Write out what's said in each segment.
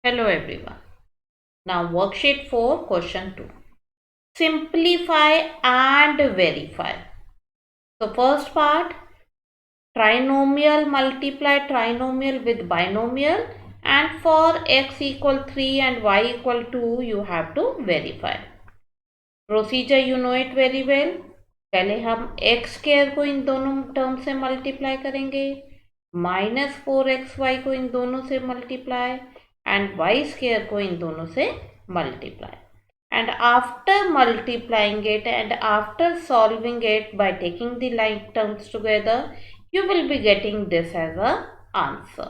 Hello everyone. Now worksheet 4 question 2. Simplify and verify. So first part, trinomial multiply trinomial with binomial, and for x equal 3 and y equal 2 you have to verify. Procedure you know it very well. पहले हम x square को इन दोनों term से multiply करेंगे, -4xy को इन दोनों से multiply and y square को इन दोनों से multiply. And after multiplying it and after solving it by taking the like terms together, you will be getting this as a answer.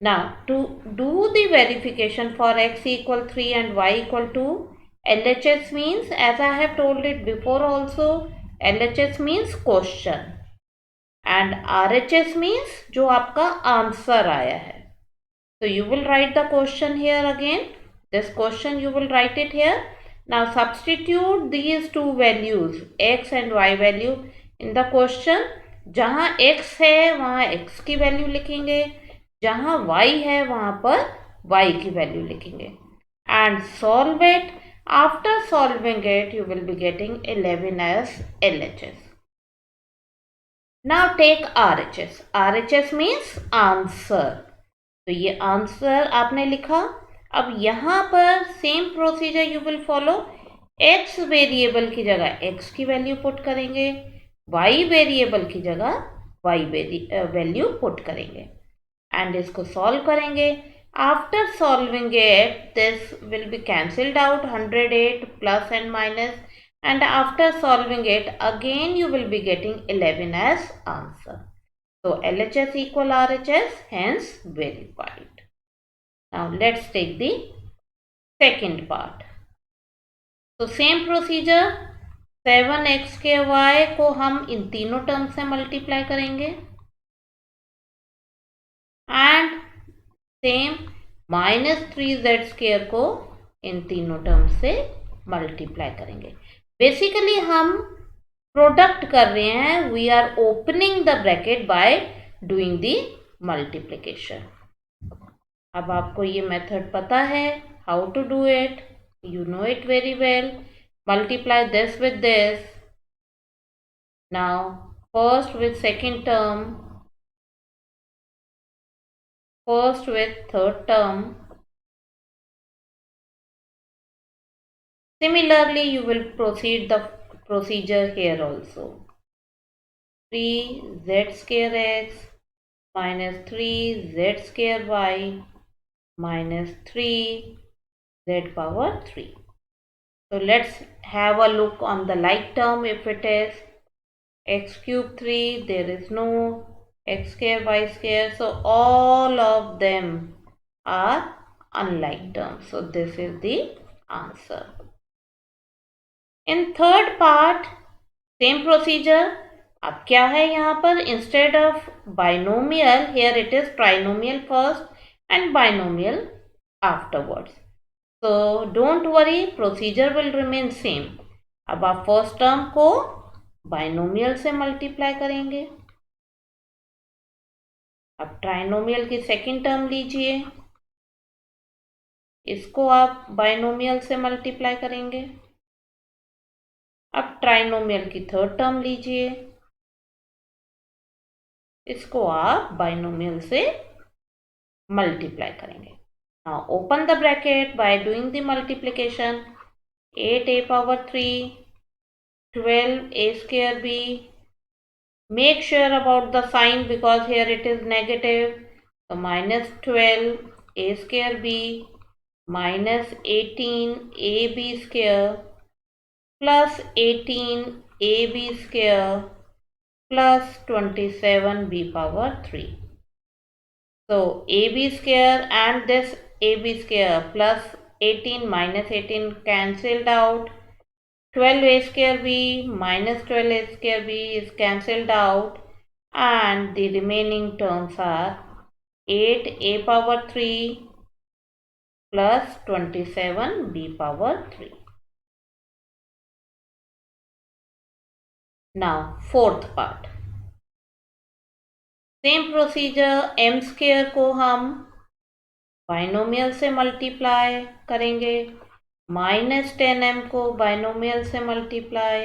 Now to do the verification for x equal 3 and y equal 2, LHS means, as I have told it before also, LHS means question and RHS means जो आपका answer आया है. So you will write the question here again. This question you will write it here. Now substitute these two values x and y value in the question. जहाँ x है वहाँ x की value लिखेंगे, जहाँ y है वहाँ पर y की वैल्यू लिखेंगे and solve it. After solving it you will be getting 11 as LHS. Now take RHS. RHS means answer. तो ये आंसर आपने लिखा. अब यहाँ पर same procedure you will follow. x variable की जगह x की वैल्यू पुट करेंगे, y वेरिएबल की जगह y वैल्यू पुट करेंगे एंड इसको सॉल्व करेंगे. After solving it this will be cancelled out, 108 plus and minus, and after solving it again you will be getting 11 as answer. So LHS equal RHS, hence verified. Now let's take the second part. So same procedure, 7x के y को हम इन तीनों term से multiply करेंगे and same -3z² को इन तीनों term से multiply करेंगे. बेसिकली हम प्रोडक्ट कर रहे हैं. We are opening the bracket by doing the multiplication. अब आपको ये मेथड पता है, how to do it, you know it very well. Multiply this with this. Now first with second term, first with third term. Similarly, you will proceed the procedure here also. 3z² x minus 3z² y minus 3z power 3. So let's have a look on the like term. If it is x cube 3, there is no x² y², so all of them are unlike terms. So this is the answer. In third part, same procedure. अब क्या है यहाँ पर, instead of binomial, here it is trinomial first and binomial afterwards. So don't worry, procedure will remain same. अब आप first term को binomial से multiply करेंगे. अब ट्राइनोमियल की सेकेंड टर्म लीजिए, इसको आप बाइनोमियल से मल्टीप्लाई करेंगे. अब ट्राइनोमियल की थर्ड टर्म लीजिए, इसको आप बाइनोमियल से मल्टीप्लाई करेंगे. Now open the bracket by doing the multiplication. 8a power 3, 12a² b. Make sure about the sign because here it is negative. So minus 12a² b minus 18ab² plus 18ab² plus 27b power 3. So ab² and this ab² plus 18 minus 18 cancelled out. 12a² b minus 12a² b is cancelled out and the remaining terms are 8a power 3 plus 27b power 3. Now fourth part, same procedure. m² को हम binomial से multiply करेंगे, -10m को binomial से multiply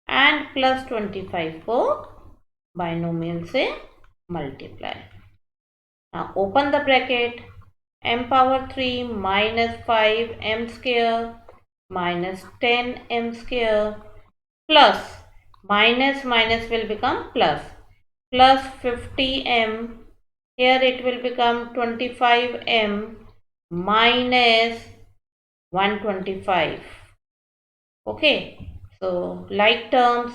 and +25 को binomial से multiply. Now open the bracket, m power 3 minus 5m square minus 10m square plus minus will become plus 50m. Here it will become 25m minus 125. Okay, so like terms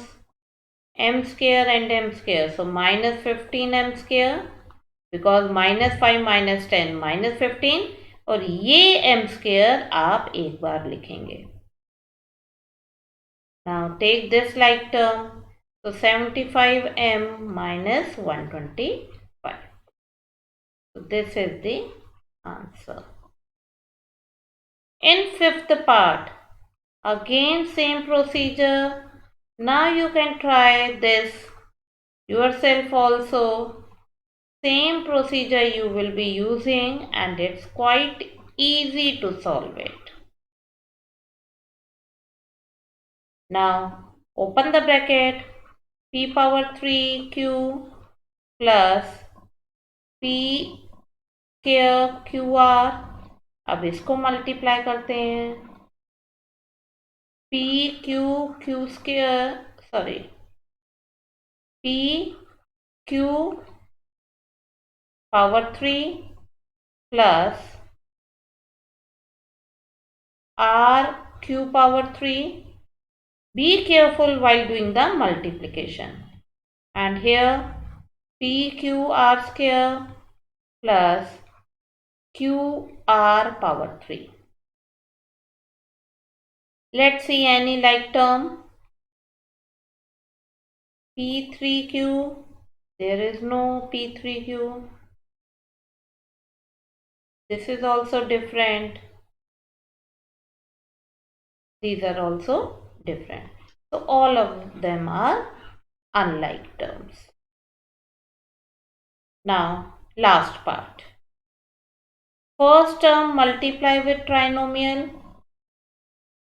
m square and m square. So minus 15m square because -5 -10 -15 और ये m square आप एक बार लिखेंगे। Now take this like term. So 75m minus 125. So this is the answer. In fifth part, again same procedure. Now you can try this yourself also. Same procedure you will be using and it's quite easy to solve it. Now open the bracket, p power 3q plus p square qr. अब इसको multiply करते हैं, p q square p q power 3 plus r q power 3. Be careful while doing the multiplication. And here pqr square plus qr power 3. Let's see any like term. p3q, there is no p3q. This is also different. These are also different. So all of them are unlike terms. Now last part. First term multiply with trinomial.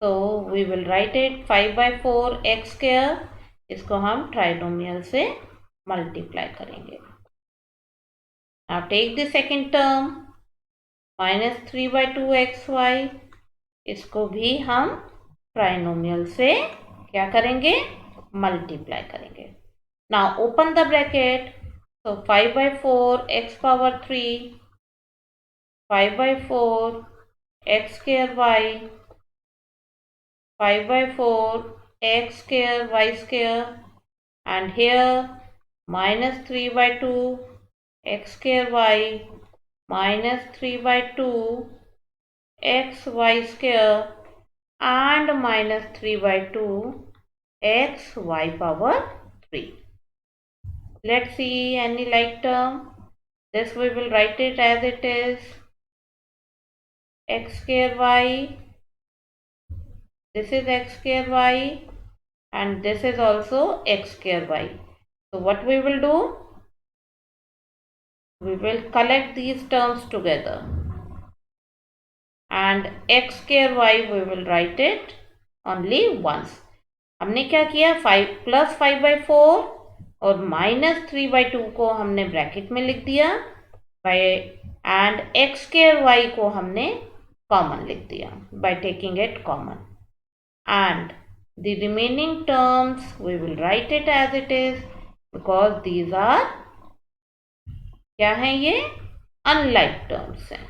So we will write it 5/4 x square. इसको हम trinomial से multiply करेंगे। Now take the second term -3/2 xy. इसको भी हम trinomial से क्या करेंगे, मल्टीप्लाई करेंगे। Now open the bracket. So 5/4 x power 3 5/4 x square y 5/4 x square y square, and here -3/2 x square y -3/2 x y square and -3/2 x y power 3. Let's see any like term. This we will write it as it is, x square y. This is x square y and this is also x square y. So what we will do? We will collect these terms together and x square y we will write it only once. हमने क्या किया, 5 + 5/4 और -3/2 को हमने bracket में लिख दिया and x square y को हमने कॉमन लिख दिया by taking it common, and the remaining terms we will write it as it is because these are क्या है, ये unlike terms हैं.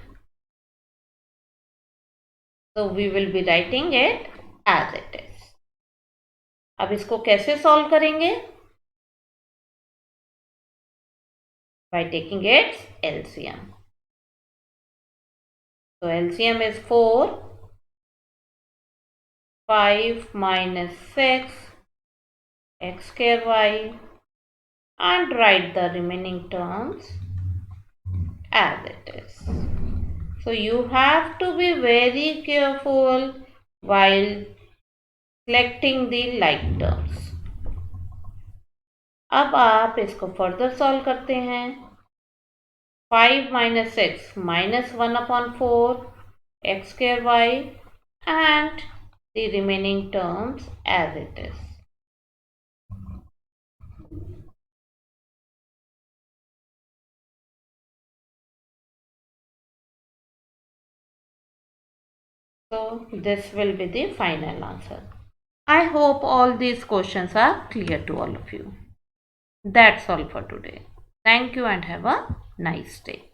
So we will be writing it as it is. अब इसको कैसे सॉल्व करेंगे? By taking its LCM. So LCM is 4, 5 minus 6 x square y, and write the remaining terms as it is. So you have to be very careful while selecting the like terms. अब आप इसको further solve करते हैं. 5 minus x minus 1 upon 4 x square y, and the remaining terms as it is. So this will be the final answer. I hope all these questions are clear to all of you. That's all for today. Thank you and have a nice day.